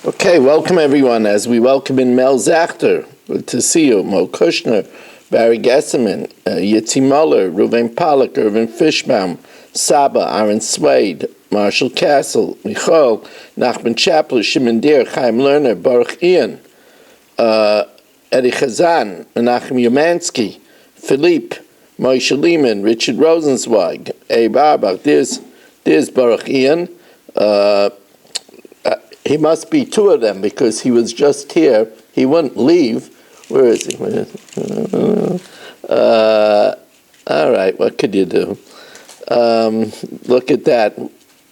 Okay, welcome everyone as we welcome in Mel Zachter. Good to see you. Mo Kushner, Barry Gesserman, Yitzi Muller, Reuven Pollack, Irvin Fishbaum, Saba, Aaron Swade, Marshall Castle, Michal, Nachman Chapler, Shimon Deer, Chaim Lerner, Baruch Ian, Eddie Chazan, Menachem Umansky, Philippe, Moshe Lehman, Richard Rosenzweig, Abe Arbach. There's Baruch Ian. He must be two of them because he was just here. He wouldn't leave. Where is he? All right, what could you do? Look at that.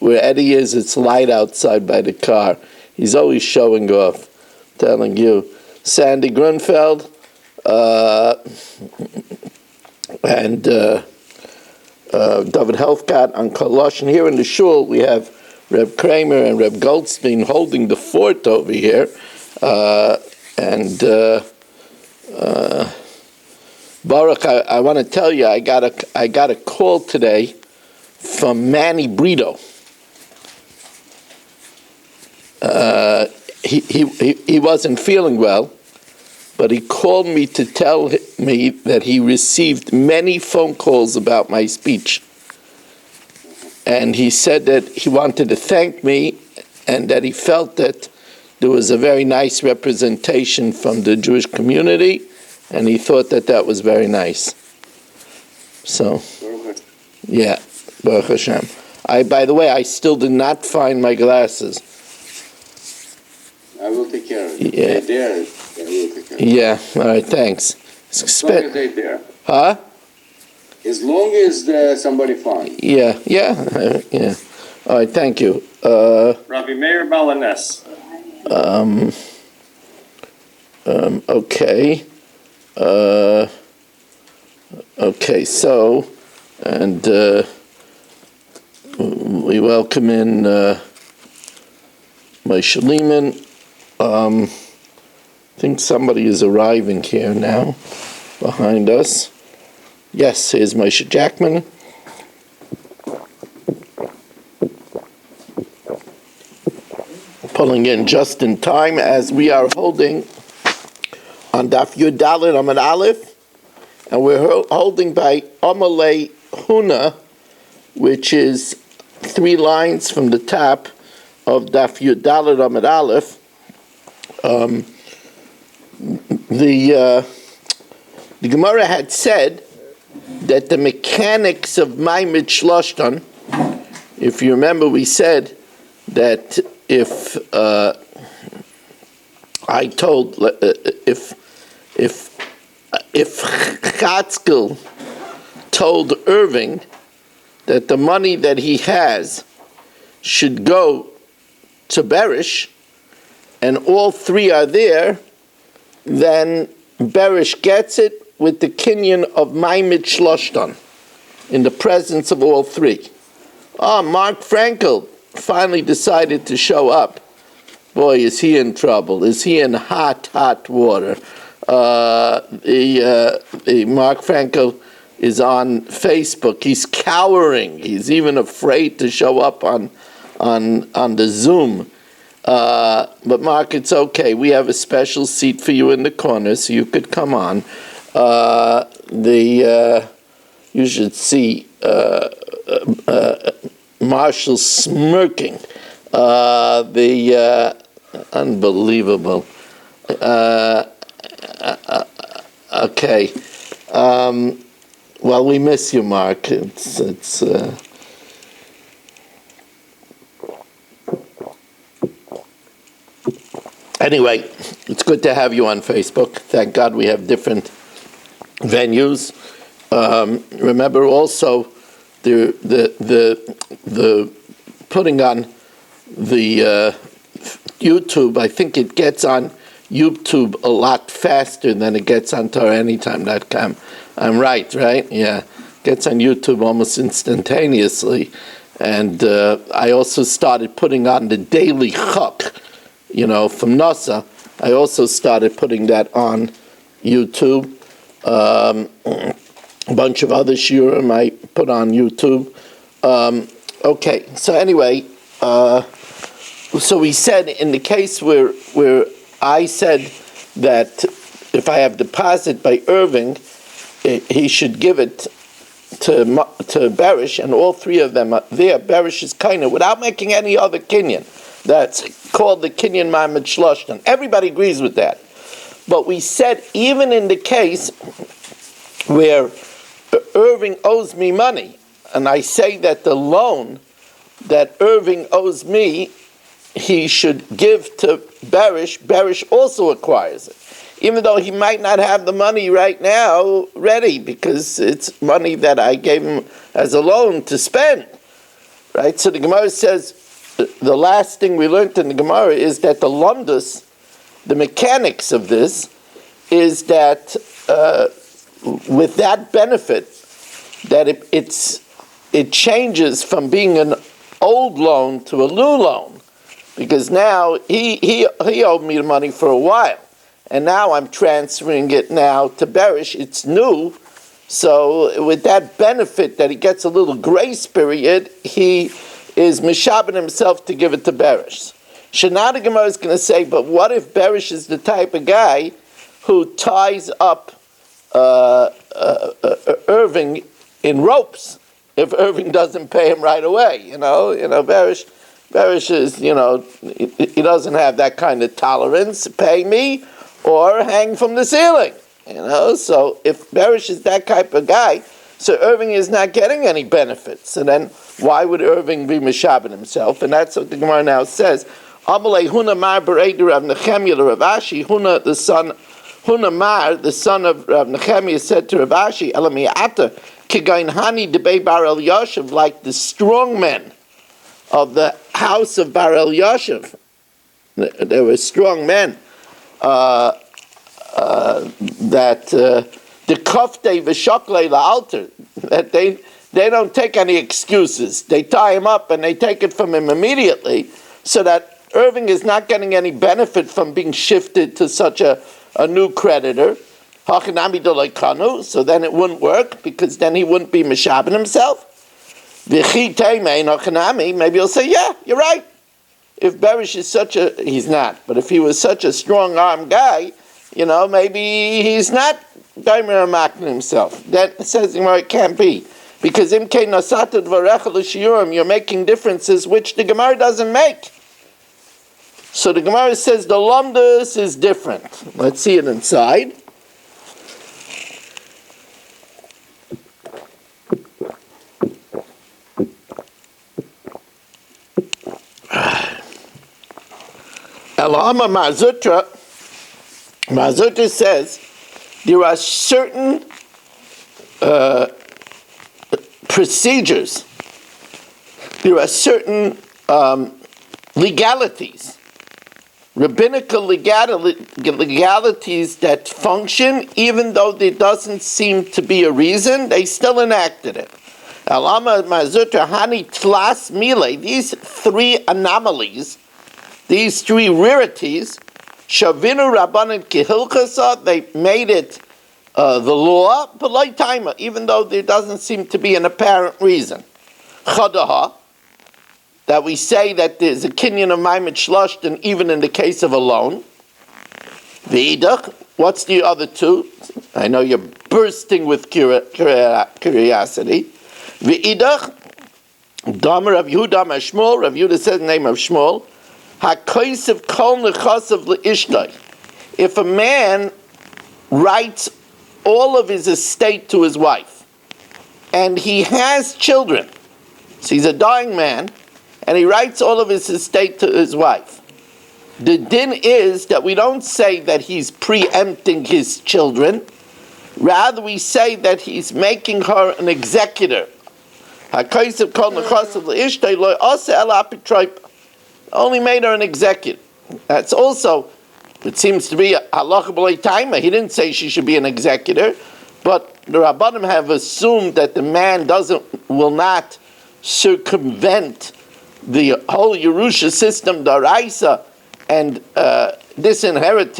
Where Eddie is, it's light outside by the car. He's always showing off, telling you. Sandy Grunfeld and David Helfgott on Kolosh. And here in the shul, we have Reb Kramer and Reb Goldstein holding the fort over here, Baruch, I want to tell you, I got a call today from Manny Brito. He wasn't feeling well, but he called me to tell me that he received many phone calls about my speech. And he said that he wanted to thank me and that he felt that there was a very nice representation from the Jewish community, and he thought that that was very nice. So, yeah, Baruch Hashem. By the way, I still did not find my glasses. I will take care of it. Yeah. They're there. I will take care of it. Yeah, all right, thanks. As long as they're there. Huh? As long as somebody finds. Yeah. All right, thank you. Rabbi Meir Balanes. Okay. Okay, so, and we welcome in Moshe Lehman. I think somebody is arriving here now behind us. Yes, here's Moshe Jackman. Pulling in just in time as we are holding on Daf Yudalid Amud Aleph, and we're holding by Amalei Huna, which is 3 lines from the top of Daf Yudalid Amud Aleph. The Gemara had said that the mechanics of Maimed Shloshtan, if you remember, we said that if Chatzkel told Irving that the money that he has should go to Berish, and all 3 are there, then Berish gets it with the kinyan of Maimed Shloshtan, in the presence of all 3. Mark Frankel finally decided to show up. Boy, is he in trouble. Is he in hot water. Mark Frankel is on Facebook. He's cowering. He's even afraid to show up on the Zoom. But Mark, it's okay. We have a special seat for you in the corner, so you could come on. You should see Marshall smirking. Unbelievable. Okay. Well, we miss you, Mark. It's. Anyway, it's good to have you on Facebook. Thank God we have different venues. Remember also the putting on the YouTube. I think it gets on YouTube a lot faster than it gets on TorahAnytime.com. I'm right? Yeah, gets on YouTube almost instantaneously. And I also started putting on the Daily Chuk, from NASA. I also started putting that on YouTube. A bunch of other shiurim I put on YouTube. Okay, so anyway, So we said in the case where I said that if I have deposit by Irving, he should give it to Barish, and all three of them are there. Barish is kind of without making any other kinyan. That's called the kinyan ma'amad shloshtan. Everybody agrees with that. But we said even in the case where Irving owes me money, and I say that the loan that Irving owes me, he should give to Barish. Barish also acquires it, even though he might not have the money right now ready, because it's money that I gave him as a loan to spend. Right? So the Gemara says, the last thing we learned in the Gemara is that the lumdus, the mechanics of this, is that with that benefit, that it changes from being an old loan to a new loan, because now he owed me the money for a while, and now I'm transferring it now to Barish. It's new, so with that benefit that he gets a little grace period, he is mishabin himself to give it to Barish. Shana the Gemara is going to say, but what if Barish is the type of guy who ties up Irving in ropes if Irving doesn't pay him right away? Barish is, he doesn't have that kind of tolerance. Pay me or hang from the ceiling. So if Barish is that type of guy, so Irving is not getting any benefits. So then why would Irving be mishabin himself? And that's what the Gemara now says. Amalei Huna Mar Bereider Rav Nechemia to Rav Ashi. Huna Mar, the son of Rav Nechemia, said to Rav Ashi, Elamiata Kigain Hani Debei Bar El Yashiv, like the strong men of the house of Bar El Yashiv. There were strong men that the kofte v'shokle la'alter, that they don't take any excuses. They tie him up and they take it from him immediately, so that Irving is not getting any benefit from being shifted to such a new creditor. Hachanami dolaykanu, so then it wouldn't work, because then he wouldn't be mishabin himself. V'chi teimei hachanami, maybe he'll say, yeah, you're right. If Barish is he's not, but if he was such a strong-armed guy, maybe he's not daimer makin himself. That says it can't be, because imkei nasata dvarecha l'shiurim, you're making differences which the Gemara doesn't make. So the Gemara says the lumdus is different. Let's see it inside. Elama Marzutra says there are certain procedures, there are certain legalities, rabbinical legalities that function even though there doesn't seem to be a reason, they still enacted it. Elama Marzutra Hani Tlas Mile, these three anomalies, these three rarities, Shavinu Rabbanan Kihilchasa, they made it the law, but like timer, even though there doesn't seem to be an apparent reason. Chadaha, that we say that there's a kinyan of Maimed Shloshtan even in the case of a loan. V'idach, what's the other two? I know you're bursting with curiosity. V'idach, Dama Rav Yehuda Shmuel, Rav Yehuda says the name of Shmuel, HaKoisev kol nechasav le'ishtay. If a man writes all of his estate to his wife, and he has children, so he's a dying man, and he writes all of his estate to his wife, the din is that we don't say that he's preempting his children, rather we say that he's making her an executor. HaKoisev kol nechasav le'ishtay lo asa ela apitroip. Only made her an executor. That's also, it seems to be a halacha b'lei taima. He didn't say she should be an executor, but the Rabbanim have assumed that the man will not circumvent the whole Yerusha system, daraisa, and disinherit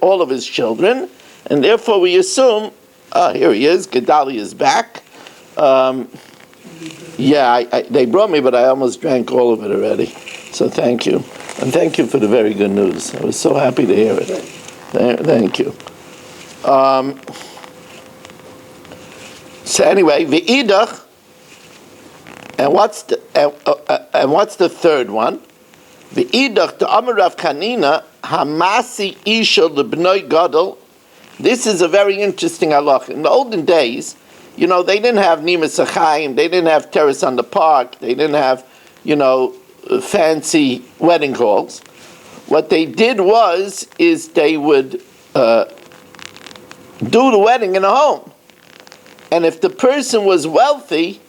all of his children, and therefore we assume, here he is, Gedali is back. They brought me, but I almost drank all of it already. So thank you. And thank you for the very good news. I was so happy to hear it. Thank you. So anyway, v'idach, and what's the third one? V'idach the Amar Rav Chanina hamasi isha lebnoi gadol. This is a very interesting halach. In the olden days, they didn't have Nimas Achayim, they didn't have terrace on the park, they didn't have, fancy wedding halls. What they did is they would do the wedding in a home. And if the person was wealthy,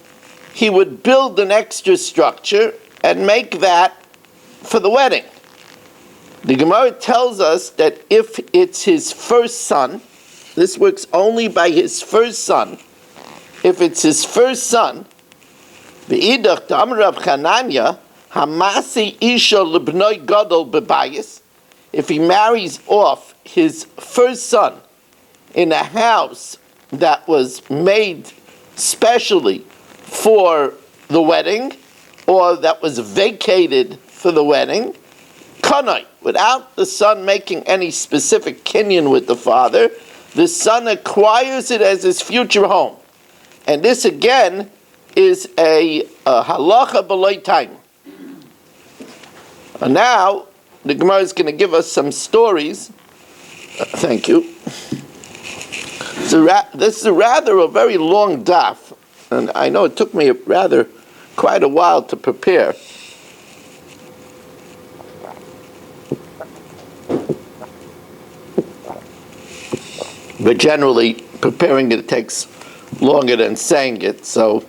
he would build an extra structure and make that for the wedding. The Gemara tells us that if it's his first son, this works only by his first son. If it's his first son, v'idach d'amar Rav Chananya, hamasi isha lebnoi gadol bebayis, if he marries off his first son in a house that was made specially for the wedding, or that was vacated for the wedding, kanai, without the son making any specific kinyan with the father, the son acquires it as his future home. And this again is a halacha b'loi time. And now the Gemara is going to give us some stories. Thank you. This is a very long daf, and I know it took me quite a while to prepare. But generally, preparing it takes longer than saying it, so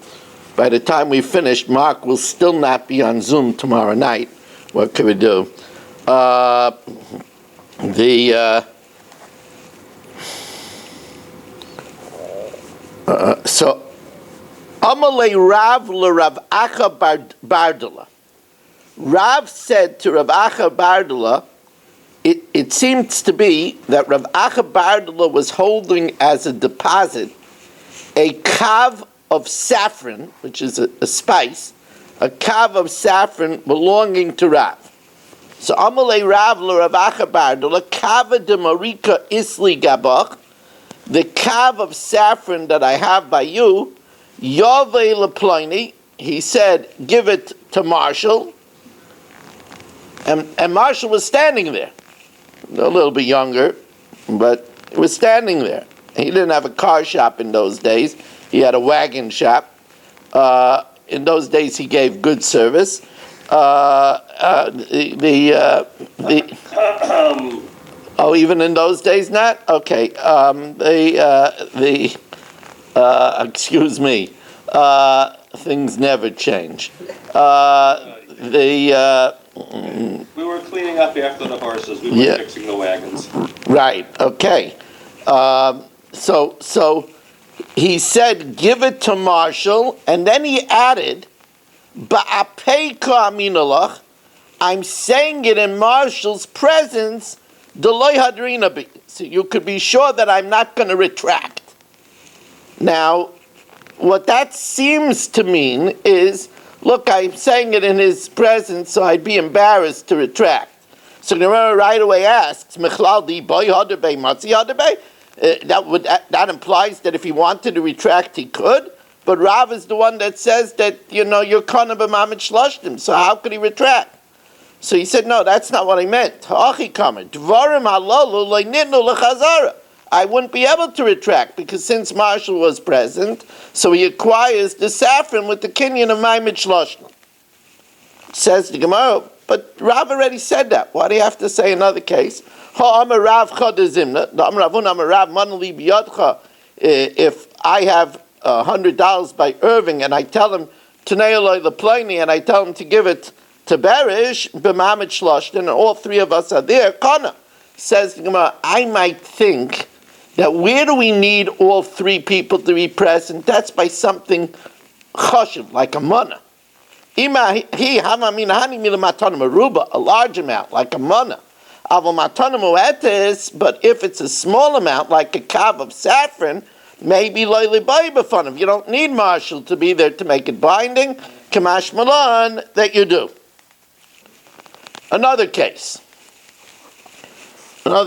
by the time we finish, Mark will still not be on Zoom tomorrow night. What can we do? So, Amalei Rav Rav Acha Bardula. Rav said to Rav Acha Bardula, it seems to be that Rav Acha Bardula was holding as a deposit a kav of saffron, which is a spice, a kav of saffron belonging to Rav. So Amalei Rav Rav Acha Bardula, kava de marika isli gabach, the kav of saffron that I have by you, Yovei Leploni, he said, give it to Marshall. And Marshall was standing there. A little bit younger, but he was standing there. He didn't have a car shop in those days. He had a wagon shop. In those days, he gave good service. Even in those days, not? Okay. Excuse me. Things never change. We were cleaning up after the horses. We were fixing the wagons. Right. Okay. So he said, give it to Marshall, and then he added, Ba'apeika aminalach, I'm saying it in Marshall's presence, Deloy hadrina bi. So you could be sure that I'm not going to retract. Now, what that seems to mean is, look, I'm saying it in his presence, so I'd be embarrassed to retract. So the Gemara right away asks, Mechlal di boy hadabei matzi hadabei? That implies that if he wanted to retract, he could. But Rav is the one that says that, you're kana b'mamid shlashtim, so how could he retract? So he said, no, that's not what I meant. Ha'achi kamer, dvarim halalu lo'nitnu l'chazara. I wouldn't be able to retract, because since Marshall was present, so he acquires the saffron with the kinyan of Maimid Shloshna. Says the Gemara, but Rav already said that. Why do you have to say another case? Ha'amar Rav chadazimna, da'amar Ravun amar Rav manali biyadcha. If I have $100 by Irving, and I tell him, T'nei Eloi Leploni, and I tell him to give it to Berish, b'Maimid Shloshna, and all three of us are there, kana. Says the Gemara, I might think that where do we need all three people to be present? That's by something chashuv, like a mana. A large amount, like a mana. But if it's a small amount, like a kav of saffron, maybe you don't need Marshall to be there to make it binding. Kamash malan, that you do. Another case. What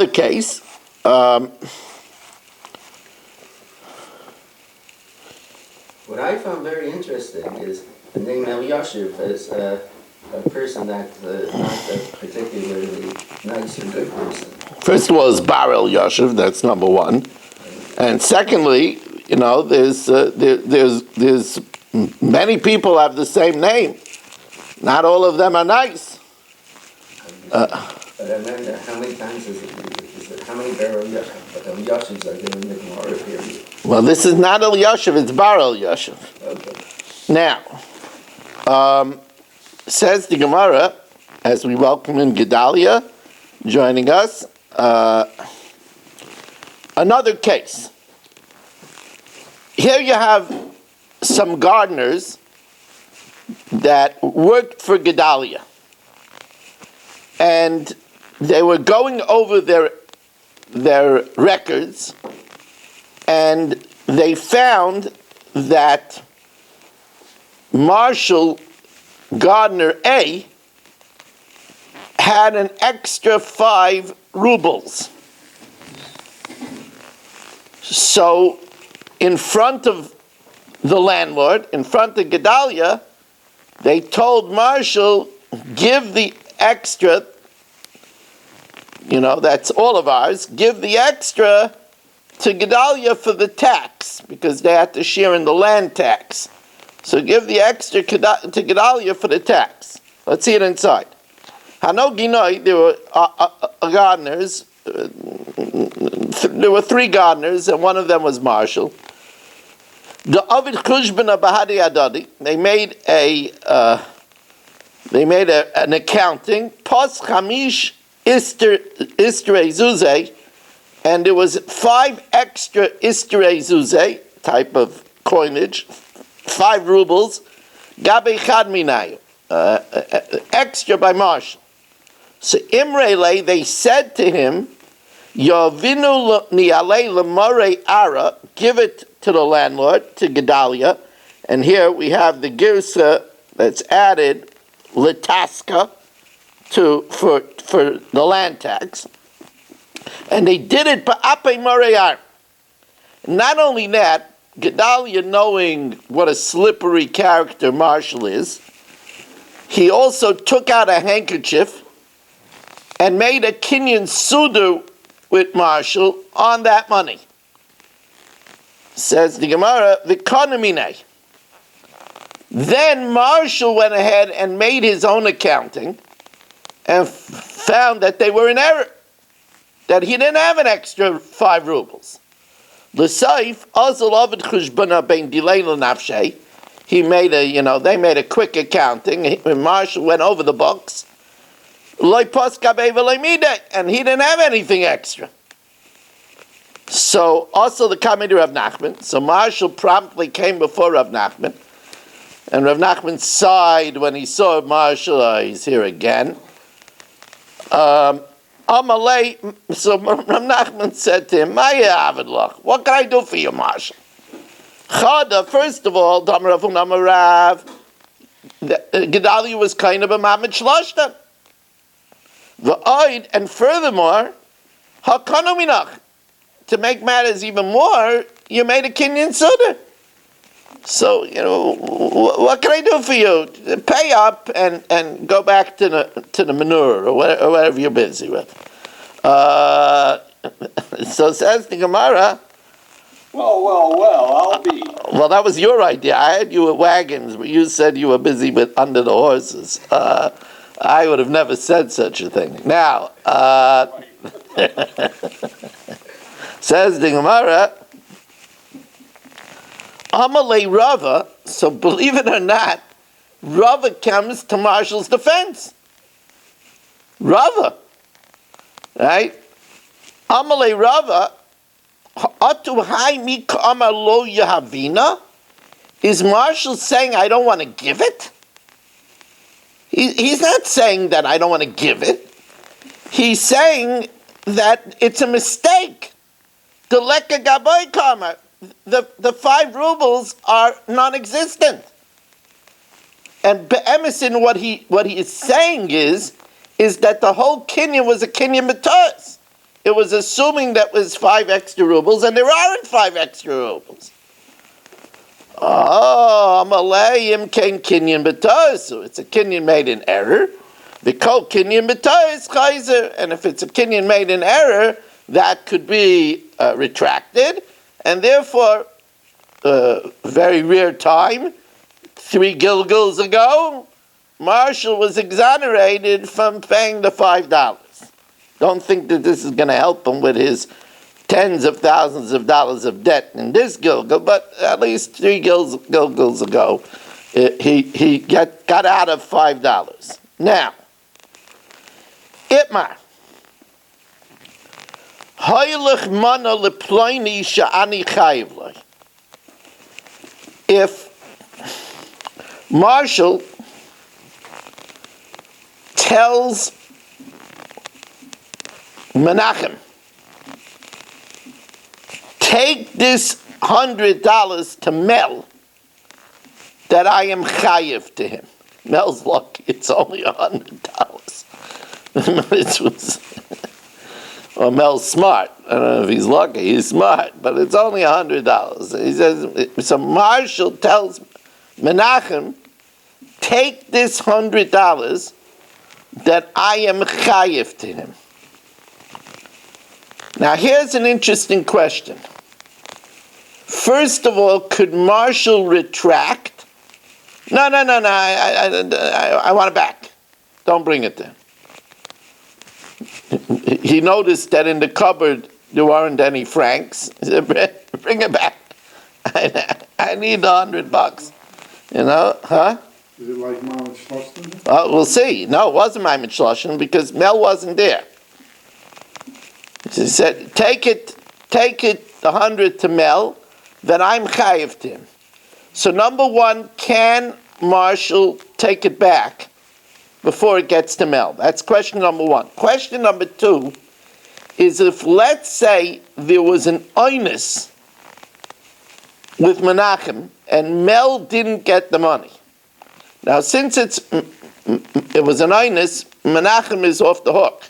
I found very interesting is the name El Yashiv as a person that's not a particularly nice or good person. First of all, is Bar El Yashiv. That's number one. And secondly, there's many people have the same name. Not all of them are nice. But I wonder how many times is it how many Bar El Yashivs are there in the Gemara period? Well, this is not El Yashiv, it's Bar El Yashiv. Okay. Now, says the Gemara, as we welcome in Gedalia joining us, another case. Here you have some gardeners that worked for Gedalia, and they were going over their records, and they found that Marshall Gardener A had an extra 5 rubles. So, in front of the landlord, in front of Gedalia, they told Marshall, give the extra, that's all of ours, give the extra to Gedalia for the tax, because they had to share in the land tax. So give the extra to Gedalia for the tax. Let's see it inside. Hano Ginoi, there were gardeners, there were 3 gardeners, and one of them was Marshall. The Ovid Khushbana Bahadi Adadi, they made an accounting, Pos Chamish Istre Zuze, and there was 5 extra Istre Zuze, type of coinage, 5 rubles, Gabe Chad Minayu, extra by Marshall. So Imrele, they said to him, Yovinu ni'alei l'morei ara, give it to the landlord, to Gedalia, and here we have the girsa that's added, litaska, for the land tax, and they did it ba'apei morei ara. Not only that, Gedalia, knowing what a slippery character Marshall is, he also took out a handkerchief and made a kinyan sudu with Marshall on that money. Says the Gemara, v'konomine. Then Marshall went ahead and made his own accounting and found that they were in error, that he didn't have an extra 5 rubles. L'saif, azal ovid chushbana bein dilei l'nafshei. He made they made a quick accounting. Marshall went over the books. And he didn't have anything extra. So also the comment of Rav Nachman. So Marshall promptly came before Rav Nachman, and Rav Nachman sighed when he saw Marshall. He's here again. Amalei. So Rav Nachman said to him, what can I do for you, Marshall? Chada, first of all, Rav, Gedalia was kind of a Mamad Shloshtan. And furthermore, Hakonominach, to make matters even more, you made a kinyan suda. So, what can I do for you? Pay up and go back to the manure or whatever you're busy with. So says the Gemara. Well, I'll be. Well, that was your idea. I had you at wagons, but you said you were busy with under the horses. I would have never said such a thing. Now, says the Gemara, Amalei Rava, so believe it or not, Rava comes to Marshall's defense. Rava, right? Amalei Rava, Atu hai mi k'amar lo yahavina? Is Marshall saying I don't want to give it? He's not saying that I don't want to give it. He's saying that it's a mistake. The leka gaboy kama, the 5 rubles are non-existent. And be'emesin, what he is saying is, is that the whole kinyan was a kinyan b'tois. It was assuming that was 5 extra rubles, and there aren't 5 extra rubles. Oh, Amalayim came kinyan b'tois, so it's a kinyan made in error. The kol kinyan b'tois chayzer, and if it's a kinyan made in error, that could be retracted, and therefore, very rare time, 3 gilgals ago, Marshall was exonerated from paying the $5. Don't think that this is going to help him with his tens of thousands of dollars of debt in this gilgal, but at least 3 gilgals ago, he got out of $5. Now, Itmar. Hoylech mana leploini sha'ani chayiv loy. If Marshall tells Menachem, take this $100 to Mel, that I am chayiv to him. Mel's lucky, it's only $100. Well, Mel's smart. I don't know if he's lucky, he's smart, but it's only $100. He says, so Marshall tells Menachem, take this $100 that I am chayiv to him. Now here's an interesting question. First of all, could Marshall retract? No, I want it back. Don't bring it there. He noticed that in the cupboard there weren't any francs. He said, bring it back. I need $100. You know, huh? Is it like Mount Schlossen? We'll see. No, it wasn't Maimed Shloshim because Mel wasn't there. He said, take it, the 100 to Mel, then I'm chayiv to him. So number one, can Marshall take it back before it gets to Mel? That's question number one. Question number two is if, let's say, there was an oinus with Menachem and Mel didn't get the money. Now, since it was an oinus, Menachem is off the hook.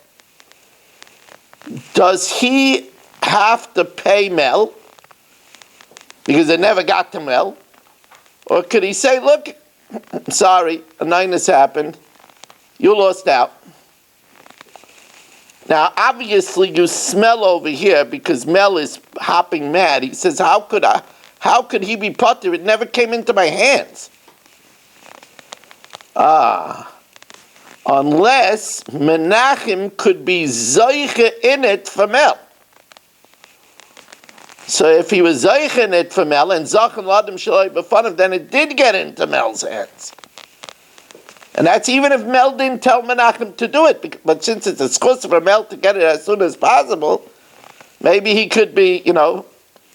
Does he have to pay Mel because it never got to Mel? Or could he say, look, I'm sorry, a oinus happened, you lost out. Now, obviously, you smell over here because Mel is hopping mad. He says, how could he be potter? It never came into my hands. Unless Menachem could be zoiche in it for Mel. So if he was zoiche in it for Mel and zachan l'adam shaloi b'fanav, then it did get into Mel's hands. And that's even if Mel didn't tell Menachem to do it. But since it's a schus for Mel to get it as soon as possible, maybe he could be, you know.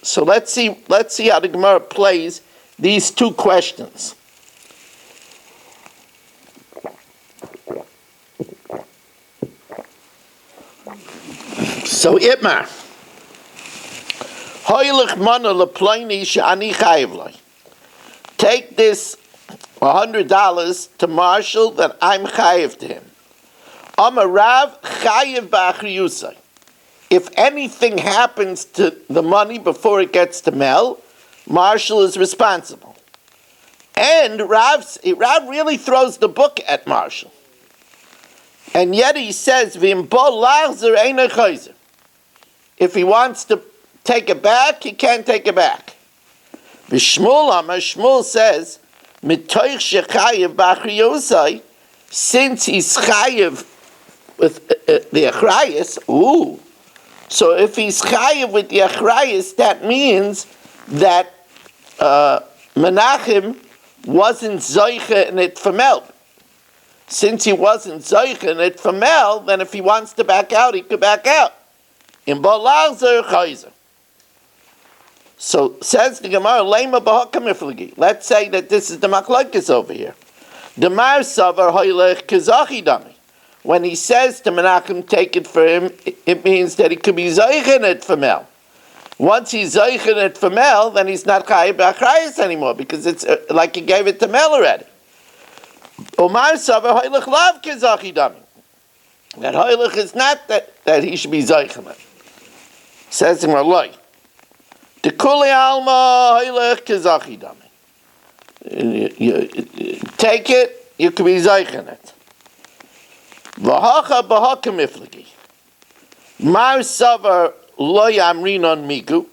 So let's see how the Gemara plays these two questions. So Itmar, Hoylech mana leploini she'ani chayiv loy. Take this $100 to Marshall that I'm chayiv to him. Amarav chayiv b'achriyusay. If anything happens to the money before it gets to Mel, Marshall is responsible. And Rav really throws the book at Marshall. And yet he says, V'im bo lachzer eina chayzer. If he wants to take it back, he can't take it back. Shmuel says, Mitoich shechayev b'achriyosai, since he's chayev with the achrayus, so if he's chayev with the achrayus, that means that Menachem wasn't zoiche in it for Mel. Since he wasn't zoiche in it for Mel, then if he wants to back out, he could back out. In Bolazar Chayzer. So says the Gemara, Lema b'hakam iflagi. Let's say that this is the machlokes over here. The Mar Savar Hoylech Kazachi Dami. When he says to Menachem, take it for him, it means that he could be zoich in it for Mel. Once he's zoich in it for Mel, then he's not chayiv b'achrayus anymore because it's like he gave it to Mel already. Omar Savar Hoylech Lav Kazachi Dami. That hoylech is not that he should be zeichen. Says in Malay, the kuli alma hoylech kezachi dami. You take it, you can be zeichen it. V'hacha b'haka miflagi. Mar savar lo yamrinon migu.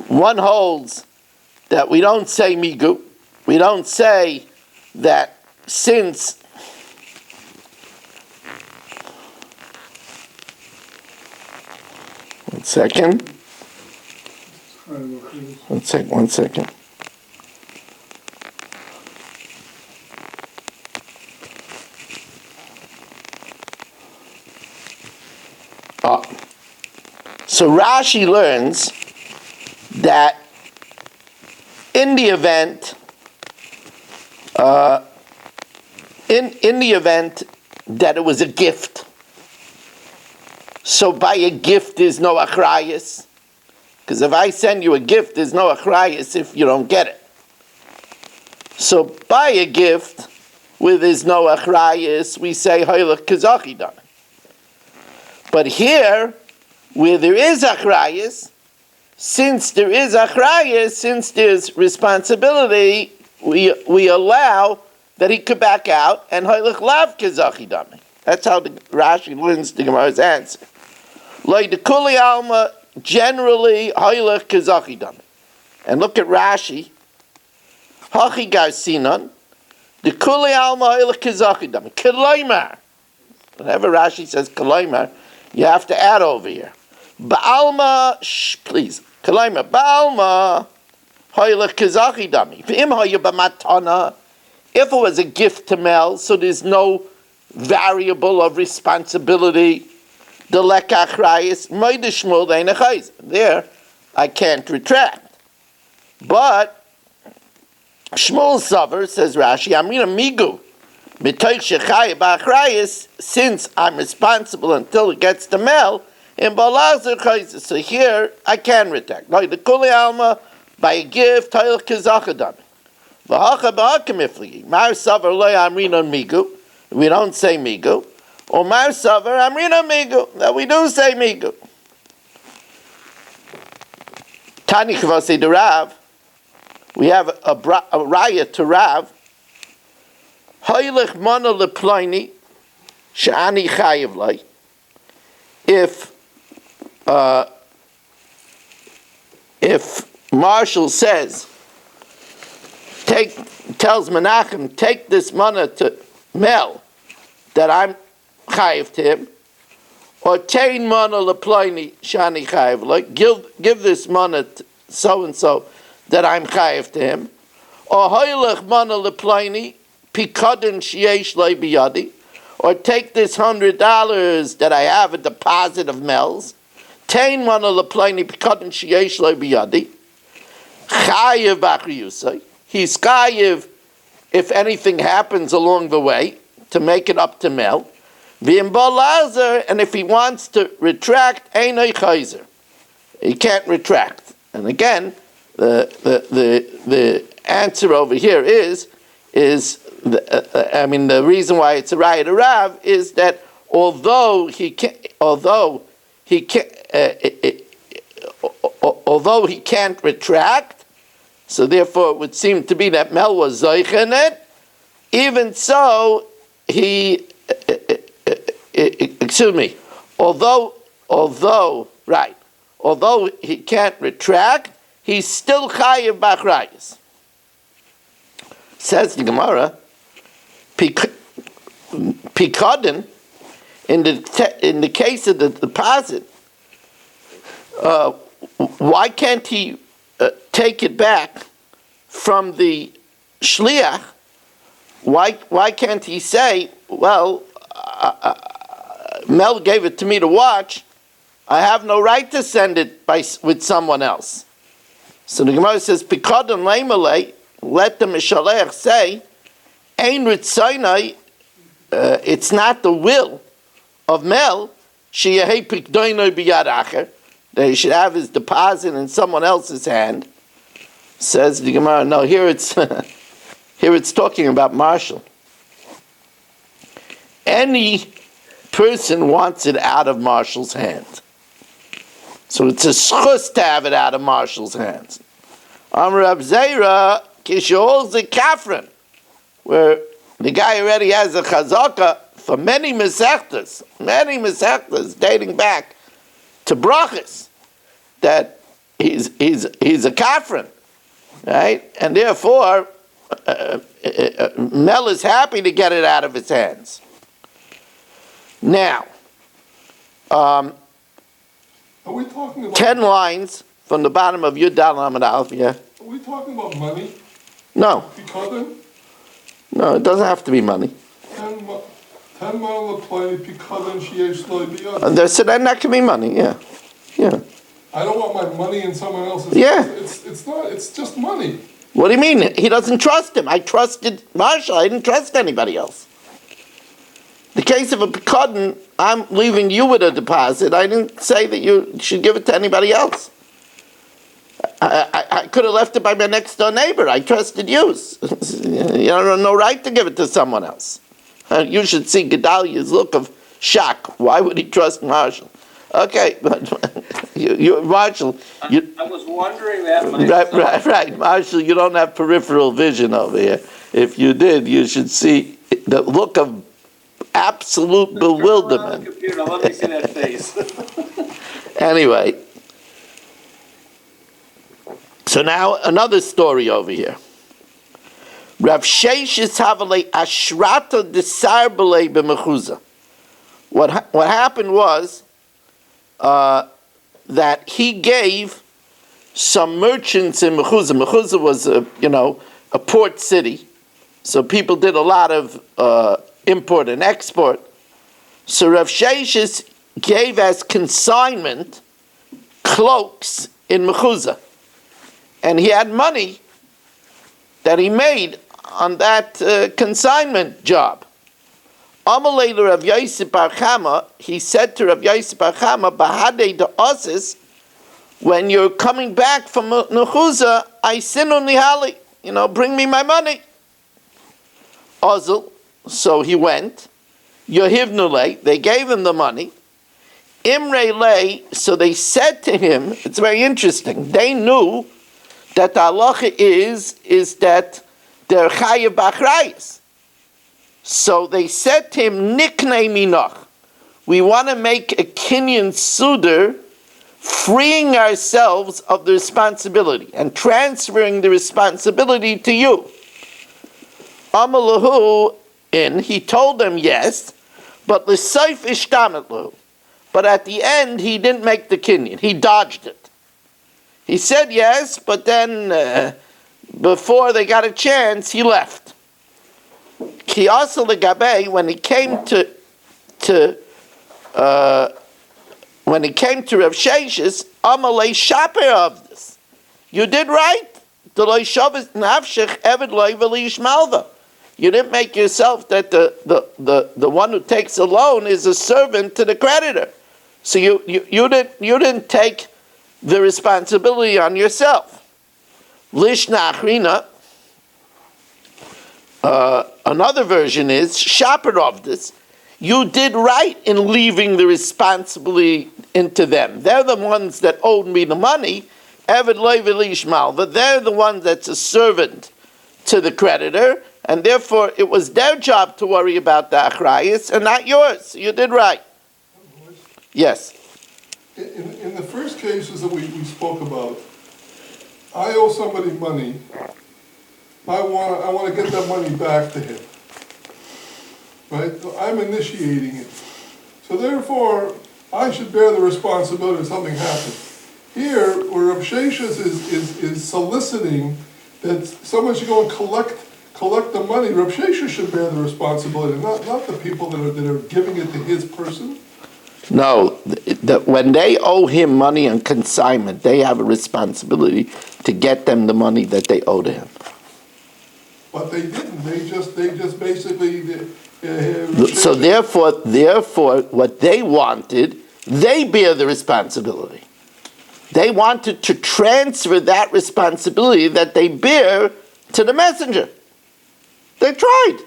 One holds that we don't say migu. We don't say that since one second. One second. So Rashi learns that in the event, in the event that it was a gift, so by a gift there's no achrayus, because if I send you a gift, there's no achrayus if you don't get it. So by a gift, where there's no achrayus, we say hoylech kazachi done. But here, where there is achrayus, since there's responsibility, we allow that he could back out and hoylech lav kazachi dami. That's how the Rashi learns the Gemara's answer. Like the kuli alma, generally hoylech kazachi dami. And look at Rashi. Hachi garsinon, the kuli alma hoylech kazachi dami. Kalaymar. Whenever Rashi says kalaymar, you have to add over here. Ba'alma, please. Kalaymar, ba'alma hoylech kazachi dami. V'im hoya b'matana. If it was a gift to Mel, so there's no variable of responsibility, the lekach rayis, moide shmul de'inachayz. There, I can't retract. But Shmuel Savar, says Rashi, Amrina migu, mitoich shechayah ba'achrayis, since I'm responsible until it gets to Mel, in balazar chayz. So here, I can retract. Like the kuli alma, by a gift, hoylech kazachadam. V'hacha b'haka mifligi. Mar savar lo amrina migu. We don't say migu. Or mar savar amrina migu. That we do say migu. Tani kvasi de Rav. We have a raya to Rav. Hoylech mana leploini she'ani chayiv lay. If Marshall says, tells Menachem, take this mana to Mel, that I'm chayiv to him, or tain mana leploini shani chayiv, like give this mana to so and so that I'm chayiv to him, or hoylech mana leploini pikadin sheyesh lei biyadi, or take this $100 that I have a deposit of Mel's, tain mana leploini pikadin sheyesh lei biyadi, chayiv b'achriyusay. He's chayiv if anything happens along the way to make it up to Mel. And if he wants to retract, einay chayzer. He can't retract. And again, the answer over here is the reason why it's a raya to Rav is that although he can't retract, so therefore it would seem to be that Mel was zoich in it. Even so, although he can't retract, he's still chayiv b'achrayis. Says the Gemara, pikadin, in the case of the deposit, why can't he take it back from the shliach? Why can't he say, well, Mel gave it to me to watch, I have no right to send it with someone else. So the Gemara says, pikadon leimalei, let the mishalech say, ein ritzaynai, it's not the will of Mel, sheyehei pikdoinoi biyad acher, that he should have his deposit in someone else's hand. Says the Gemara, no, here it's talking about Marshall. Any person wants it out of Marshall's hands. So it's a schus to have it out of Marshall's hands. Amar Rab Zera, kisholz the kafran, where the guy already has a chazaka for many mesechtas dating back to brachas, that he's a kafran, right? And therefore, Mel is happy to get it out of his hands. Now, Are we talking about 10 lines from the bottom of Yud Dal Amud Aleph, yeah? Are we talking about money? No, Pikadon? it doesn't have to be money. 10 mile play Pikadon sheyesh lo biyad. So then that can be money, yeah. I don't want my money in someone else's. Yeah. It's not. It's just money. What do you mean? He doesn't trust him. I trusted Marshall. I didn't trust anybody else. The case of a pekudin, I'm leaving you with a deposit. I didn't say that you should give it to anybody else. I could have left it by my next door neighbor. I trusted you. You have no right to give it to someone else. You should see Gedaliah's look of shock. Why would he trust Marshall? Okay, but Marshall, I was wondering that myself. right, Marshall, you don't have peripheral vision over here. If you did, you should see the look of absolute bewilderment. Computer, let me see that face. Anyway, so now another story over here. Rav Sheshis Havale Ashrata Desarbele B'Mechuza. What happened was that he gave some merchants in Mechuza. Mechuza was a port city, so people did a lot of import and export. So Rav Sheshis gave as consignment cloaks in Mechuza, and he had money that he made on that consignment job. Amalei to Rav Yosef Bar Chama, he said to Rav Yosef Bar Chama, Bahadei de Osis, when you're coming back from Mechuza, I sinu nihali, bring me my money. Ozel, so he went. Yohivnu lei, they gave him the money. Imre lei, so they said to him, it's very interesting, they knew that the halacha is that they're chayav b'achrayis. So they said to him, Niknei minach, we want to make a kinyan suder, freeing ourselves of the responsibility and transferring the responsibility to you. Amalahu, he told them yes, but l'seif ishtametlu. But at the end, he didn't make the kinyan. He dodged it. He said yes, but then before they got a chance, he left. Ki asa legabe, when he came to Rav Sheshis, amalei shaper of this. You did right. You didn't make yourself that the one who takes a loan is a servant to the creditor. So you didn't take the responsibility on yourself. Lishna achrina. Another version is shaper of this. You did right in leaving the responsibility into them. They're the ones that owed me the money. Eved loy v'lish malva. They're the ones that's a servant to the creditor, and therefore it was their job to worry about the achrayis and not yours. You did right. Yes. In the first cases that we spoke about, I owe somebody money. I want to get that money back to him. Right? So I'm initiating it. So therefore, I should bear the responsibility if something happens. Here, where Rav Sheshis is soliciting that someone should go and collect the money, Rav Sheshis should bear the responsibility, not the people that are giving it to his person. No, when they owe him money on consignment, they have a responsibility to get them the money that they owe to him. But they didn't. They just basically. So therefore, what they wanted, they bear the responsibility. They wanted to transfer that responsibility that they bear to the messenger. They tried,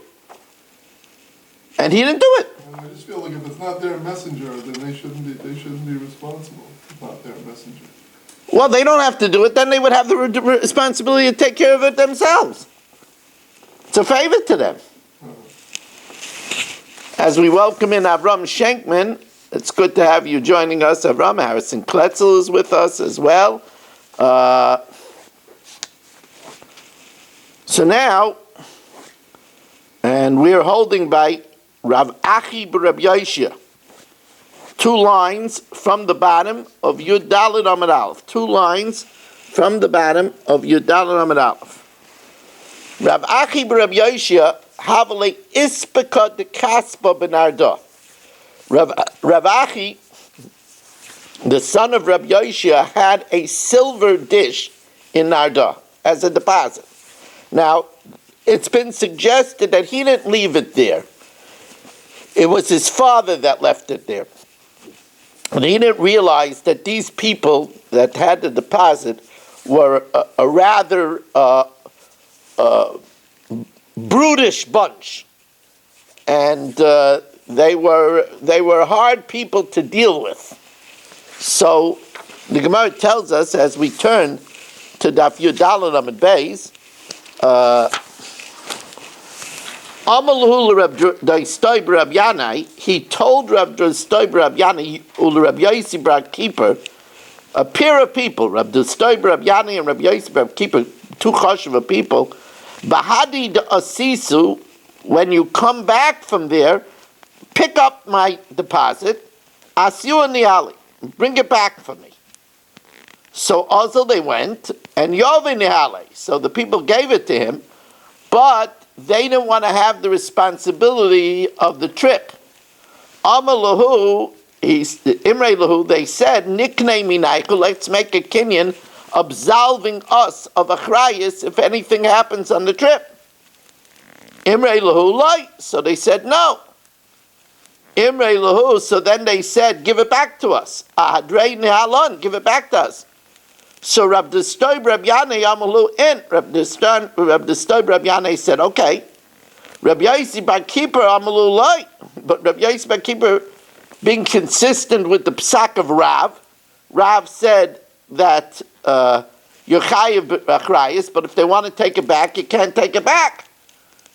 and he didn't do it. I just feel like if it's not their messenger, then they shouldn't be responsible. If it's not their messenger. Well, they don't have to do it. Then they would have the responsibility to take care of it themselves. It's a favor to them. As we welcome in Avram Schenkman, it's good to have you joining us. Avram Harrison Kletzel is with us as well. So now, and we're holding by Rav Achi b'Rab Yoshia. 2 lines from the bottom of Yud Daled Amud Aleph. 2 lines from the bottom of Yud Daled Amud Aleph. Rav Achi b'Rab Yoshia havale ispeka de kaspa benarda. Rav Achi, the son of Rab Yoshia, had a silver dish in Narda as a deposit. Now, it's been suggested that he didn't leave it there. It was his father that left it there. And he didn't realize that these people that had the deposit were a rather brutish bunch. And they were hard people to deal with. So the Gemara tells us, as we turn to Daf Yudalad Amud Beis, Amalahu Rab Dostoy Rab Yanai, he told Rab Dostoy Rab Yanai, Rab Yosi Rab Keeper, a pair of people, Rab Dostoy Rab Yanai and Rab Yosi Rab Keeper, 2 chashuva people, Bahadi de Asisu, when you come back from there, pick up my deposit, Asiu and the alley, bring it back for me. So also they went, and Yovi Nihale, so the people gave it to him, but they didn't want to have the responsibility of the trip. Amalahu, Imre Lahu, they said, Niknei Minaiku, let's make a kinyan absolving us of achrayus if anything happens on the trip. Imre Lahu light, so they said no. Imre Lahu, so then they said, give it back to us. Ahadrei Nihalon, give it back to us. So Rab Dostoy Rab Yanai Amalu in. Rab Dostoy Rab Yanai said, okay. Rab Yosi Bar Keeper Amalu light. But Rab Yosi Bar Keeper, being consistent with the psak of Rav said that you're chayiv achrayus, but if they want to take it back, you can't take it back.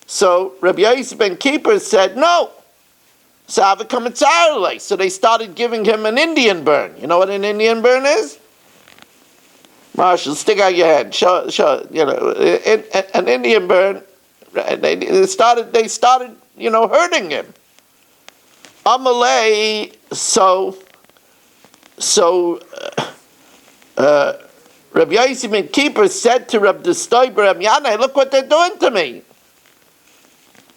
So Rabbi Yosi ben Keeper said no. So they started giving him an Indian burn. You know what an Indian burn is? Marshall, stick out your hand. Show. You know, an Indian burn. They started, hurting him. Amalei. Rabbi Yosi ben Keeper said to Rabbi Dostoy Rab Yanai, look what they're doing to me.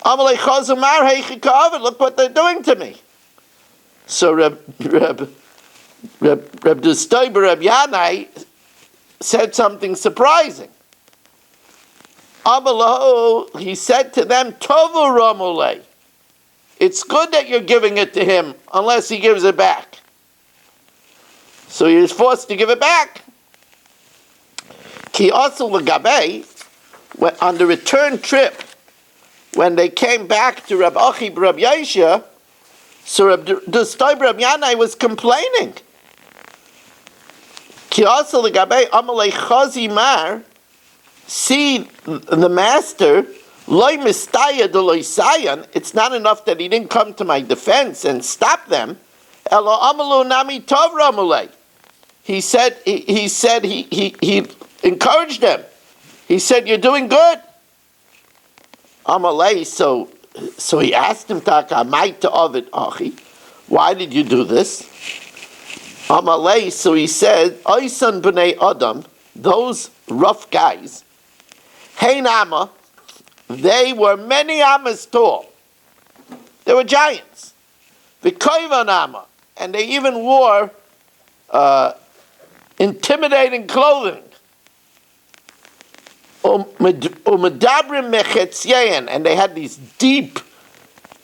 Amalei Chazumar Heichikavid, look what they're doing to me. So Rab Dostoy Rab Yanai said something surprising. Amalahu, he said to them, Tovu Ramulei. It's good that you're giving it to him, unless he gives it back. So he was forced to give it back. Ki also Lagabe, on the return trip, when they came back to Rab Achi Rab Yoshia, so Rab Dostoy Rab Yanai was complaining. Ki also Lagabe Amalei Chazimar, see the master, Loi Mistaya de Loi Sayan, it's not enough that he didn't come to my defense and stop them. Elo Amalu Nami Tov Ramulei. He said he encouraged them. He said, you're doing good. Amalei, so he asked him, why did you do this? Amalei, so he said, Oisan b'nei Adam, those rough guys, Hein Amma, they were many amas tall. They were giants. V'koivan Amma, and they even wore intimidating clothing. And they had these deep,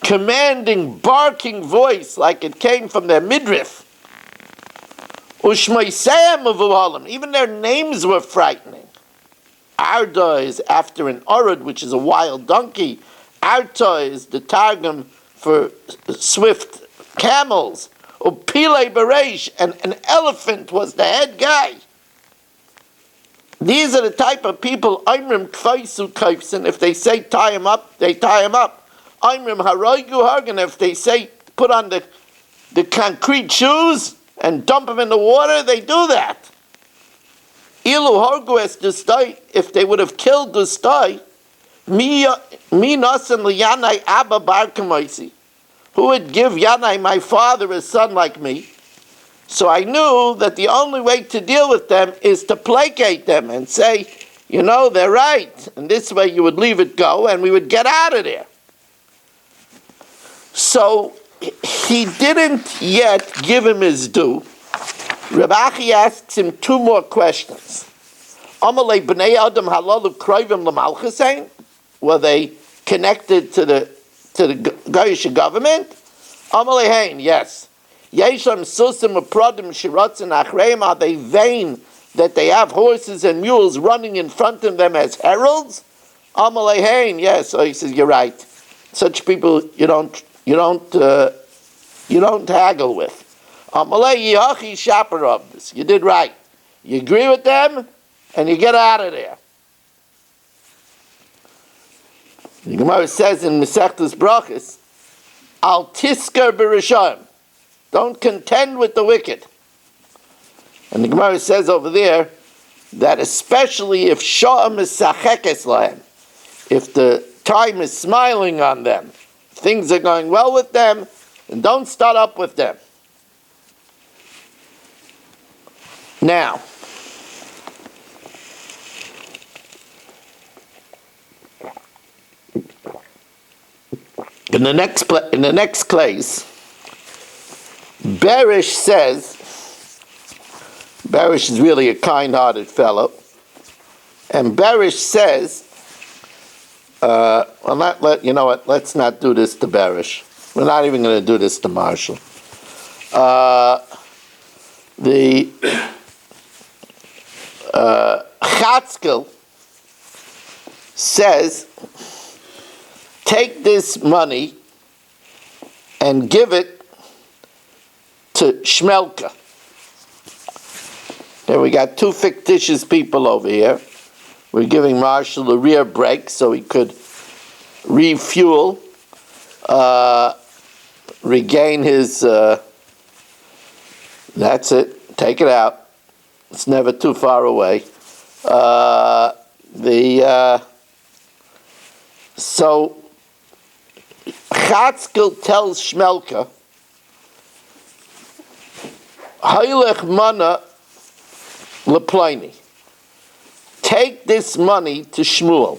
commanding, barking voice like it came from their midriff. Even their names were frightening. Arda is after an orad, which is a wild donkey. Arta is the Targum for swift camels. Upile Beresh, and an elephant was the head guy. These are the type of people, Imrim Kfaisu Kaifsin, if they say tie him up, they tie him up. Imrim Haroigu Hargan, if they say put on the concrete shoes and dump him in the water, they do that. Ilu Hargu es Dustai, if they would have killed Dustai, Mi Nasan Liyanai Abba Bar Kamaisi. Who would give Yanai, my father, a son like me? So I knew that the only way to deal with them is to placate them and say, you know, they're right. And this way you would leave it go and we would get out of there. So he didn't yet give him his due. Reb Achi asks him two more questions. Amalei b'nei adam halalu kroivim l'malchusein? Were they connected to the Goyish government? Amalei hein, yes. Yesham susim aprodim shiratzin achreim, are they vain that they have horses and mules running in front of them as heralds? Amalei hein, yes. So he says, you're right. Such people you don't haggle with. Amalei yihachi shaparov. You did right. You agree with them, and you get out of there. The Gemara says in Masechtas Brachos, Al tisker b'rishayim. Don't contend with the wicked. And the Gemara says over there that especially if sha'am is sachekes lahem, if the time is smiling on them, things are going well with them, and don't start up with them. Now, in the next place, Berish says, Berish is really a kind-hearted fellow, and Berish says, you know what, let's not do this to Berish. We're not even going to do this to Marshall. The Chatzkel says, take this money and give it to Shmelka. There we got two fictitious people over here. We're giving Marshall a rear brake so he could refuel, regain his, that's it, take it out. It's never too far away. So Chatzkel tells Shmelka, Hailech mana leplini. Take this money to Shmuel.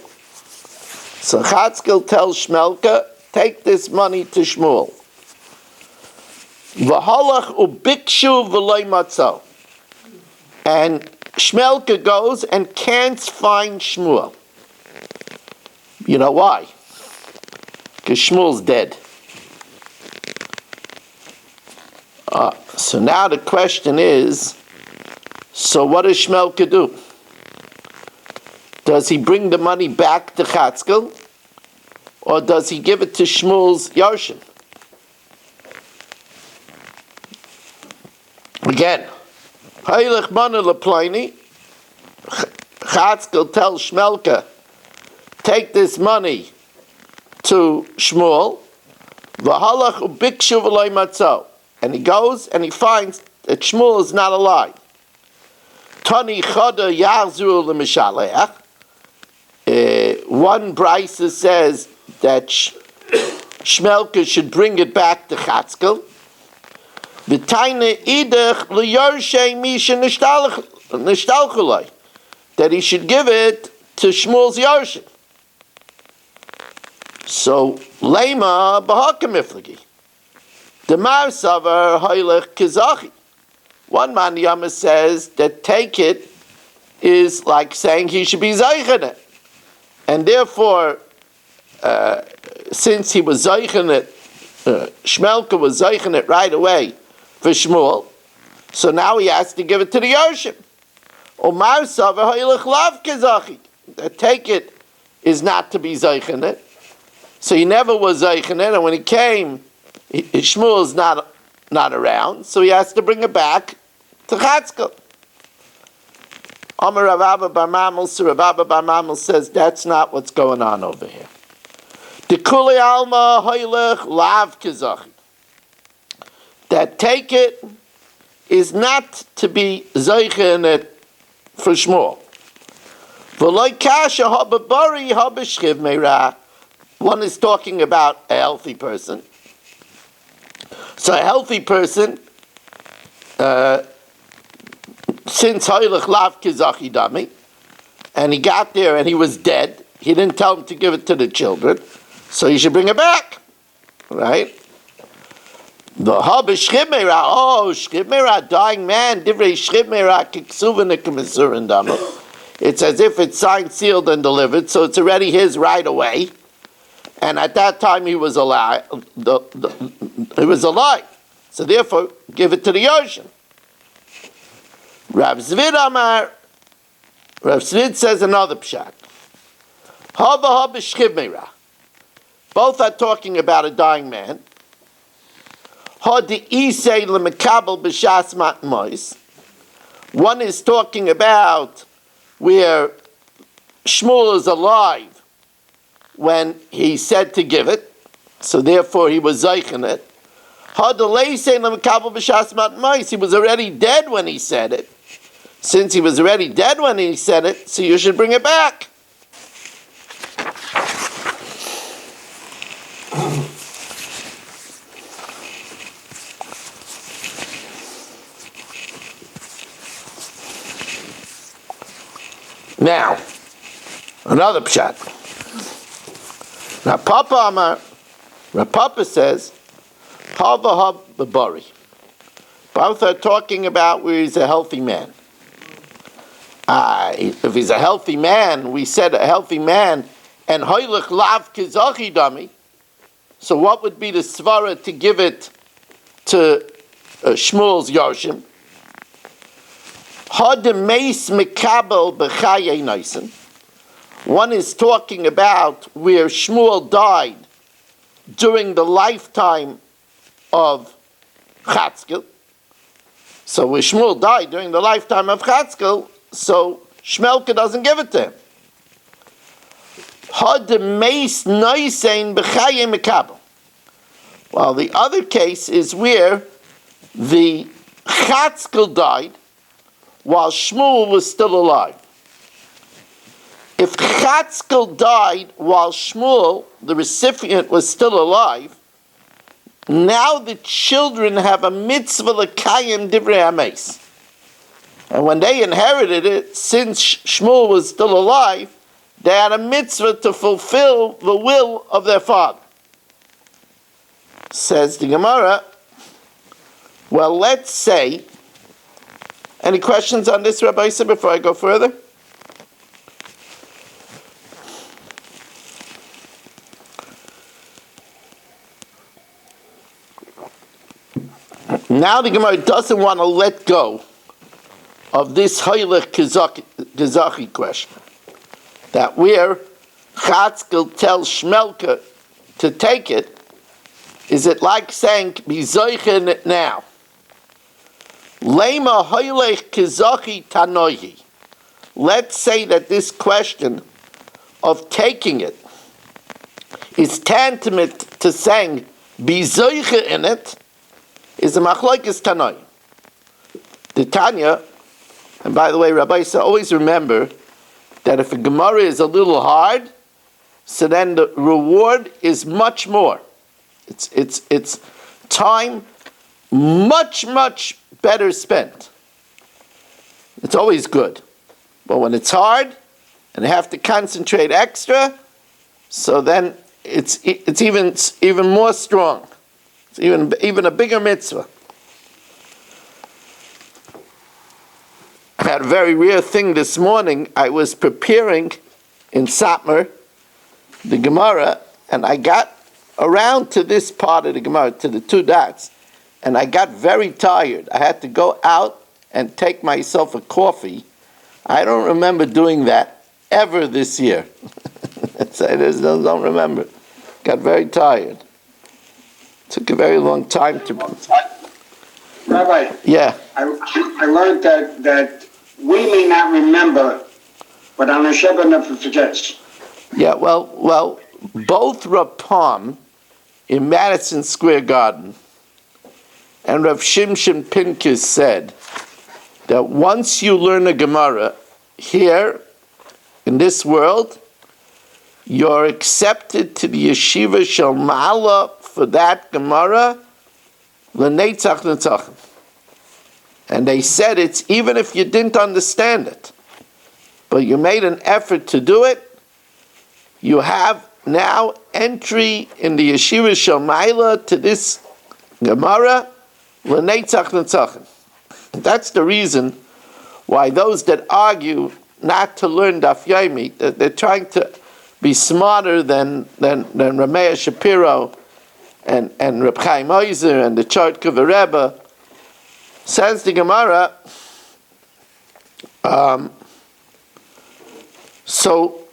So Chatzkel tells Shmelka, take this money to Shmuel. V'halach ubikshu v'loy matzo. And Shmelka goes and can't find Shmuel. You know why? Because Shmuel's dead. So now the question is, so what does Shmelka do? Does he bring the money back to Chatzkel? Or does he give it to Shmuel's Yarshim? Again, Hailech mana leplini. Chatzkel tells Shmelka, take this money to Shmuel. V'halach ubikshu v'loy matzo. And he goes and he finds that Shmuel is not alive. Tani chada yachzru l'mishaleach. One brisa says that Shmelka should bring it back to Chatzkel. That he should give it to Shmuel's Yarshim. So, Lema b'hakamiflagi. Demar savar haylech kizachi. One man Yama says that take it is like saying he should be zeichen it. And therefore, since he was zeichen it, Shmelka was zeichen it right away for Shmuel, so now he has to give it to the Yarshim. Omar savar haylech lav kizachi. That take it is not to be zeichen it. So he never was Zeichenet, and when he came, Shmuel's not around, so he has to bring it back to Chatzkel. Amar Rav Abba bar Mamel, so Rav Abba bar Mamel says that's not what's going on over here. The Kuli Alma Hoylech Lav Kizachi. That take it is not to be Zeichenet for Shmuel. V'loi kasha hababari habashchiv meira. One is talking about a healthy person. So a healthy person, since Hoylech Lav Kizachi Dami, and he got there and he was dead, he didn't tell him to give it to the children, so he should bring it back, right? The habashchiv meira, shchiv meira, dying man, divrei shchiv meira, kiksuva nekamisurin dama. It's as if it's signed, sealed, and delivered, so it's already his right away. And at that time he was alive. He was alive. So therefore, give it to the ocean. Rav Zvid Amar, Rav Zvid says another pshat. Hava shchiv meira. Both are talking about a dying man. One is talking about where Shmuel is alive when he said to give it, so therefore he was Zeichenet. He was already dead when he said it. Since he was already dead when he said it, so you should bring it back. Now, another pshat. Papa says, Hava Babari. Both are talking about where he's a healthy man. If he's a healthy man, we said a healthy man, and Hoylech Lav Kizachi Dami. So what would be the svara to give it to Shmuel's Yoshim? One is talking about where Shmuel died during the lifetime of Chatzkel. So where Shmuel died during the lifetime of Chatzkel, so Shmelka doesn't give it to him. While the other case is where the Chatzkel died while Shmuel was still alive. If Chatzkel died while Shmuel, the recipient, was still alive, now the children have a mitzvah l'kayim divrei hameis. And when they inherited it, since Shmuel was still alive, they had a mitzvah to fulfill the will of their father. Says the Gemara, well, let's say, any questions on this, Rabbi Yisrael, before I go further? Now the Gemara doesn't want to let go of this Hoylech Kizachi question. That where Chatzkel tells Shmelka to take it, is it like saying, be zoichen it now? Lema Hoylech Kizachi Tanohi. Let's say that this question of taking it is tantamount to saying, be zoiche in it, is a machlokes Tanoi. The Tanya, and by the way, Rabbi said, always remember that if a Gemara is a little hard, so then the reward is much more. It's time much better spent. It's always good. But when it's hard and you have to concentrate extra, so then it's even more strong. It's even a bigger mitzvah. I had a very rare thing this morning. I was preparing in Satmar the Gemara, and I got around to this part of the Gemara, to the two dots, and I got very tired. I had to go out and take myself a coffee. I don't remember doing that ever this year. I just don't remember. got very tired. Took a very long time to. Rabbi, Yeah. I learned that we may not remember, but Al Sheba never forgets. Yeah. Well, both Rapam in Madison Square Garden and Rav Shimshon Pincus said that once you learn a Gemara here in this world, you're accepted to the yeshiva shel Ma'ala for that Gemara, l'neitzach netzachim. And they said it's even if you didn't understand it, but you made an effort to do it, you have now entry in the yeshiva shel Ma'ala to this Gemara, l'neitzach netzachim. That's the reason why those that argue not to learn Daf Yomi, they're trying to be smarter than Rameya Shapiro and Reb Chaim Oizer and the Chartkover Rebbe. Says the Gemara, so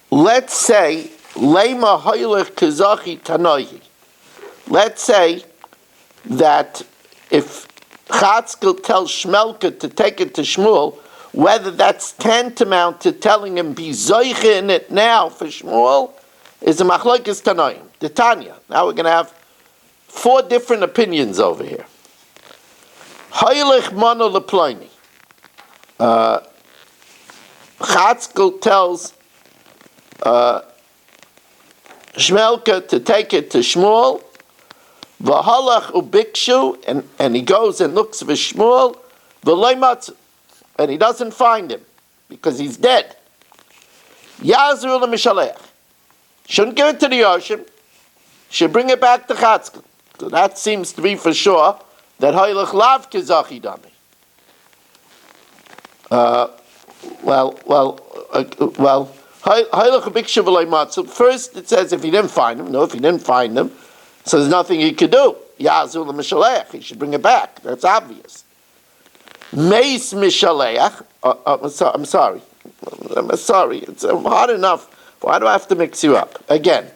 let's say, Leima Hoylech Kazachi Tanohi. Let's say that if Chatzkel tells Shmelka to take it to Shmuel, whether that's tantamount to telling him be zoiche in it now for Shmuel, is a machlokes tanoim. The Tanya. Now we're going to have 4 different opinions over here. Hoylech mono leploini. Chatzkel tells Shmelka to take it to Shmuel. V'halach ubikshu, and he goes and looks for Shmuel. V'loy matzu, and he doesn't find him because he's dead. Yazru l'mishalech. Shouldn't give it to the Yoshim. Should bring it back to Chatzkel. So that seems to be for sure that Hoylech lav kizachi dami. Hoylech ubikshu v'loy matzu. First it says if he didn't find him. No, if he didn't find him, so there's nothing he could do. Yazul l'mishalech. He should bring it back. That's obvious. Meis mishalech. I'm sorry. It's hard enough. Why do I have to mix you up? Again.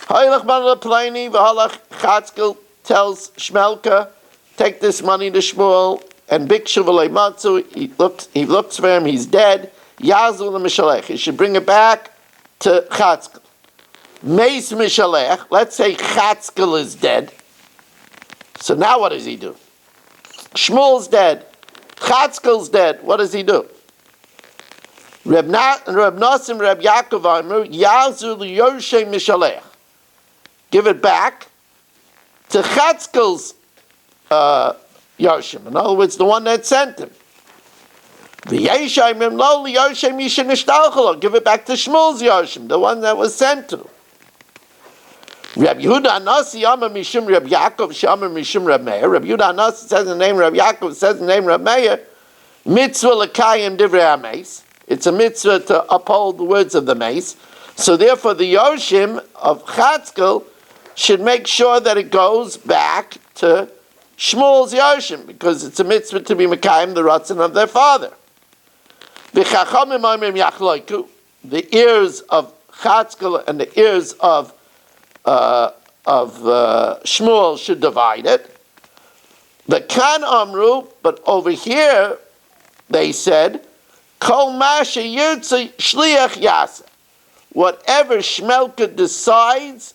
Hoylech man l'pleini v'halach Chatzkel tells Shmelka, take this money to Shmuel, and bikshu v'lei matzu. He looks for him. He's dead. Yazul l'mishalech. He should bring it back to Chatzkel. Meis mishalech, let's say Chatzkel is dead. So now what does he do? Shmuel's dead. Chatzkel's dead. What does he do? Reb Nasim, Reb Yaakov Amru, Yazu l'yoshei mishalech. Give it back to Chatzkel's Yoshim. In other words, the one that sent him. Give it back to Shmuel's Yoshim, the one that was sent to. Reb Yehuda Anasi Amar Mishum Reb Yaakov Shamar Mishum Reb Meir. Reb Yehuda Anasi says the name Reb Yaakov, says the name Reb Meir. Mitzvah l'kayim divrei hameis. It's a mitzvah to uphold the words of the mace. So therefore, the Yoshim of Chatzkel should make sure that it goes back to Shmuel's Yoshim, because it's a mitzvah to be mekayim the ratzon of their father. The ears of Chatzkel and the ears of Shmuel should divide it. The Kan Amru, but over here they said, Kol Masha Yirtze Shliach Yasa. Whatever Shmelka decides,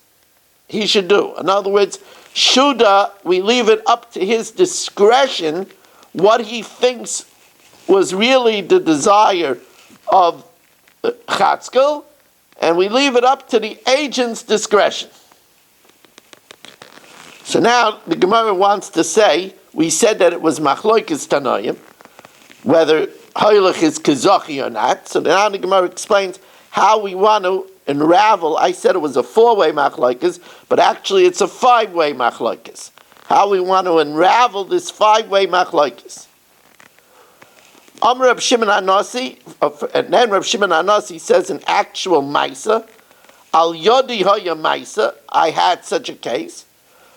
he should do. In other words, Shuda, we leave it up to his discretion what he thinks was really the desire of Chatzkel, and we leave it up to the agent's discretion. So now the Gemara wants to say, we said that it was Machloikes Tanoim, whether Hoylech is Kazachi or not. So now the Gemara explains how we want to unravel. I said it was a 4-way Machloikes, but actually it's a 5-way Machloikes. How we want to unravel this 5-way Machloikes. Reb Shimon Anasi, and then Reb Shimon Anasi says an actual Maisa, Al Yodi Hoya Maisa, I had such a case.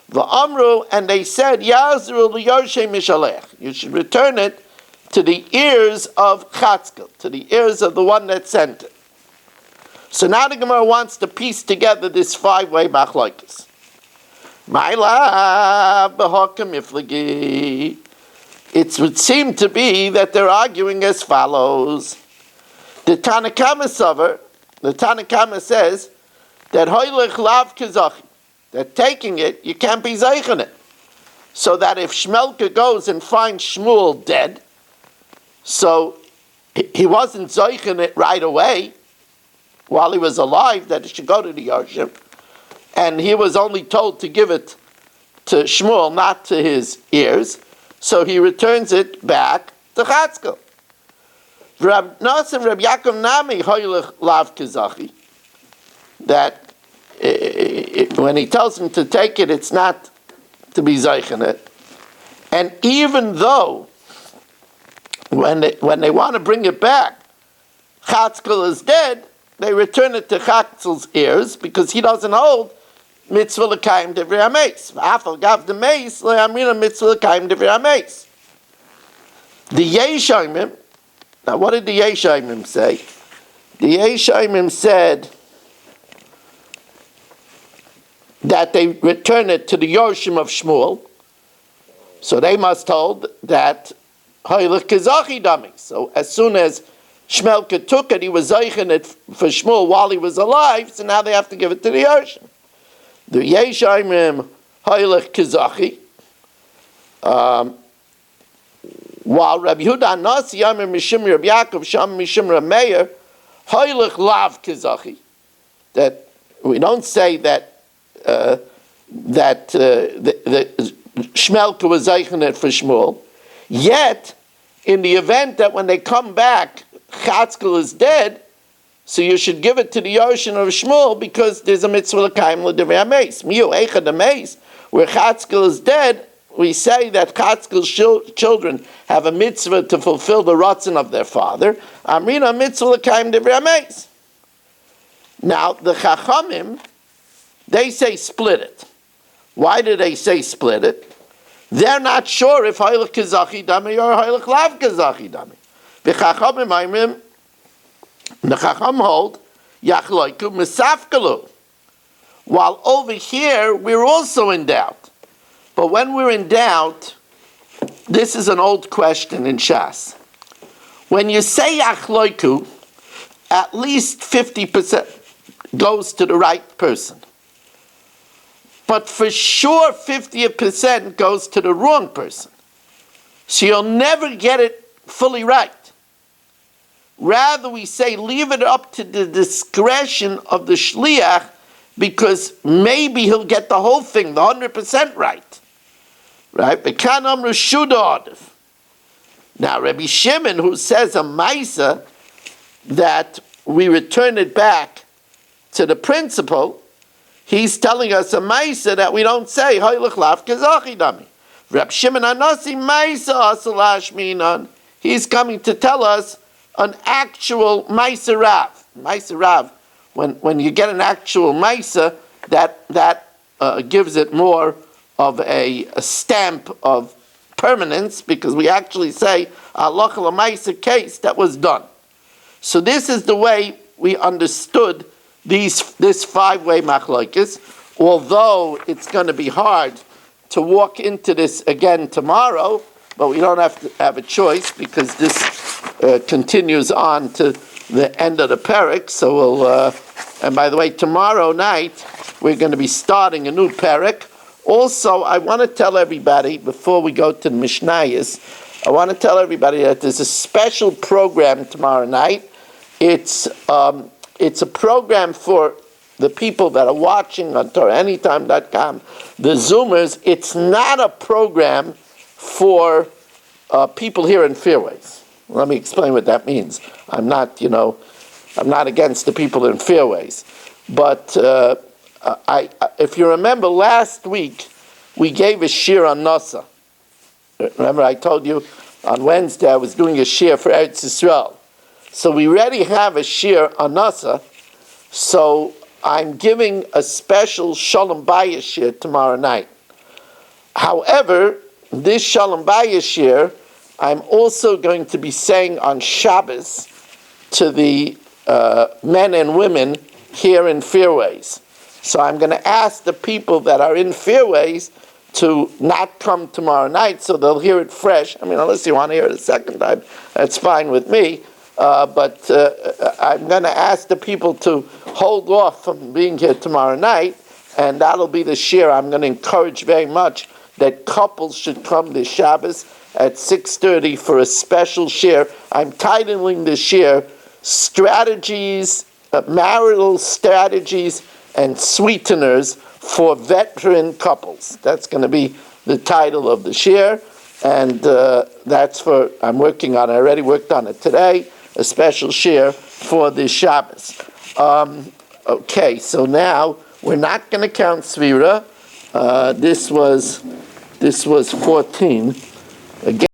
The Amru, and they said, Yazru l'yoshei mishalech. You should return it to the ears of Chatzkel, to the ears of the one that sent it. So now the Gemara wants to piece together this five-way machlokes. Ma'ila b'hakam iflagi. It would seem to be that they're arguing as follows. The Tanakama says that hoylech lav kizachi, that taking it, you can't be zeichen it. So that if Shmelka goes and finds Shmuel dead, so he wasn't zeichen it right away while he was alive, that it should go to the Yarshim, and he was only told to give it to Shmuel, not to his ears, so he returns it back to Chatzkel. Rab Nasim, Rab Yaakov Nami, hoylech lav kizachi, that when he tells him to take it, it's not to be zeichen it. And even though when they want to bring it back, Chatzkel is dead, they return it to Chatzkel's ears because he doesn't hold mitzvah l'kayim divrei hameis. V'afal gav the meis le'amrina mitzvah l'kayim divrei hameis. The Yeshayimim, now what did the Yeshayimim say? The Yeshayimim said that they return it to the Yorshim of Shmuel, so they must hold that hoylech kizachi dami. So as soon as Shmelka took it, he was zeichen it for Shmuel while he was alive, so now they have to give it to the Yorshim. The Yeshayimim hoylech kizachi, while Rabbi Yehuda Nasi Yamim Mishim Rabbi Yaakov Sham Mishim Rabbi Meir hoylech lav kizachi. That we don't say that the Shmelka was zeichen it for Shmuel. Yet, in the event that when they come back, Chatzkel is dead, so you should give it to the Yorshim of Shmuel because there's a mitzvah l'kayim l'divrei hameis. Miu eichad hameis, where Chatzkel is dead, we say that Chatzkel's children have a mitzvah to fulfill the ratzon of their father. Amrina mitzvah l'kayim divrei hameis. Now, the Chachamim, they say split it. Why do they say split it? They're not sure if hoylech kizachi dami or hoylech lav kizachi dami. The Chacham hold yachloiku misafkalu. While over here we're also in doubt. But when we're in doubt, this is an old question in Shas. When you say yachloiku, at least 50% goes to the right person. But for sure 50% goes to the wrong person. So you'll never get it fully right. Rather, we say leave it up to the discretion of the shliach, because maybe he'll get the whole thing, the 100% right. Right? Now, Rabbi Shimon, who says a maisa that we return it back to the principal, he's telling us a maisa that we don't say hoylech lav kizachi dami. Reb Shimon Anasi maisa asalash minan. He's coming to tell us an actual maisa rav. Maisa rav. When you get an actual maisa, that gives it more of a stamp of permanence, because we actually say halacha l'maisa case that was done. So this is the way we understood this five-way machlokes, although it's going to be hard to walk into this again tomorrow, but we don't have to have a choice because this continues on to the end of the parak. So we'll, and by the way, tomorrow night we're going to be starting a new parak. Also, I want to tell everybody, before we go to the Mishnayos, I want to tell everybody that there's a special program tomorrow night. It's a program for the people that are watching on TorahAnytime.com, the Zoomers. It's not a program for people here in Fairways. Let me explain what that means. I'm not against the people in Fairways. But if you remember last week, we gave a shir on Nasa. Remember I told you on Wednesday I was doing a shir for Eretz Yisrael. So we already have a shir on Nasa. So I'm giving a special Shalom Bayis shir tomorrow night. However, this Shalom Bayis shir, I'm also going to be saying on Shabbos to the men and women here in Fairways. So I'm going to ask the people that are in Fairways to not come tomorrow night, so they'll hear it fresh. I mean, unless you want to hear it a second time, that's fine with me. But I'm going to ask the people to hold off from being here tomorrow night, and that'll be the share. I'm going to encourage very much that couples should come this Shabbos at 6:30 for a special share. I'm titling the share Strategies, Marital Strategies and Sweeteners for Veteran Couples. That's going to be the title of the share, and that's for, I'm working on it, I already worked on it today, a special share for this Shabbos. Okay, so now we're not going to count Svira. This was 14. Again,